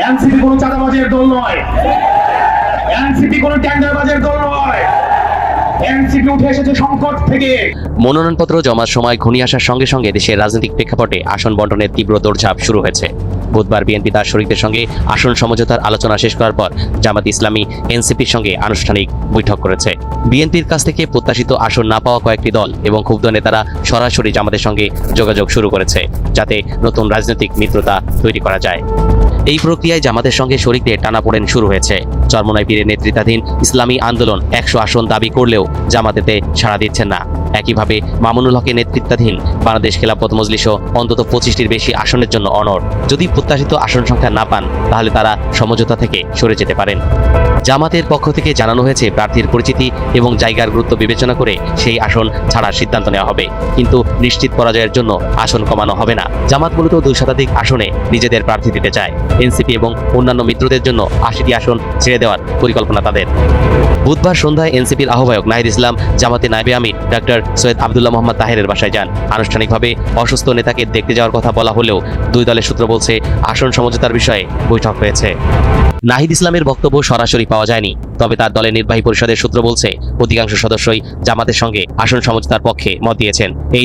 NCP কোনো চাঁদাবাজের দল নয়, এনসিপি কোনো টেন্ডারবাজের দল নয়। এনসিপি উঠে এসেছে সংকট থেকে। মনোনয়নপত্র জমার সময় ঘনিয়ে আসার সঙ্গে সঙ্গে দেশের রাজনৈতিক প্রেক্ষাপটে আসন বণ্টনের তীব্র দৌড়ঝাঁপ শুরু হয়েছে। বুধবার বিএনপি তার শরিকদের সঙ্গে আসন সমঝোতার আলোচনা শেষ করার পর জামাত ইসলামী এনসিপির সঙ্গে আনুষ্ঠানিক বৈঠক করেছে। বিএনপির কাছ থেকে প্রত্যাশিত আসন না পাওয়া কয়েকটি দল এবং ক্ষুব্ধ নেতারা সরাসরি জামাতের সঙ্গে যোগাযোগ শুরু করেছে, যাতে নতুন রাজনৈতিক মিত্রতা তৈরি করা যায়। এই প্রক্রিয়ায় জামাতের সঙ্গে শরিকদের টানাপোড়েন শুরু হয়েছে। চরমোনাই পীরের নেতৃত্বাধীন ইসলামী আন্দোলন 100 আসন দাবি করলেও জামাতেতে সাড়া দিচ্ছেন না। একইভাবে মামুনুল হকের নেতৃত্বাধীন বাংলাদেশ খেলাফত মজলিসও অন্তত 25টির বেশি আসনের জন্য অনড়। যদি প্রত্যাশিত আসন সংখ্যা না পান, তাহলে তারা সমঝোতা থেকে সরে যেতে পারেন। জামাতের পক্ষ থেকে জানানো হয়েছে প্রার্থীর পরিচিতি এবং জায়গার গুরুত্ব বিবেচনা করে সেই আসন ছাড়ার সিদ্ধান্ত নেওয়া হবে, কিন্তু নিশ্চিত পরাজয়ের জন্য আসন কমানো হবে না। জামাত মূলত 2 শতাধিক আসনে নিজেদের প্রার্থী দিতে চায়। এনসিপি এবং অন্যান্য মিত্রদের জন্য 80টি আসন ছেড়ে দেওয়ার পরিকল্পনা তাদের। বুধবার সন্ধ্যায় এনসিপির আহ্বায়ক নাহিদ ইসলাম জামাতে নায়েবে আমির ডাক্তার সৈয়দ আব্দুল্লাহ মোহাম্মদ তাহেরের বাসায় যান। আনুষ্ঠানিকভাবে অসুস্থ নেতাকে দেখতে যাওয়ার কথা বলা হলেও 2 দলের সূত্র বলছে আসন সমঝোতার বিষয়ে বৈঠক হয়েছে। নাহিদ ইসলামের বক্তব্য সরাসরি পাওয়া যায়নি, তবে তার দলের নির্বাহী পরিষদের সূত্র বলছে অধিকাংশ সদস্যই জামাতের সঙ্গে আসন সমঝোতার পক্ষে মত দিয়েছেন। এই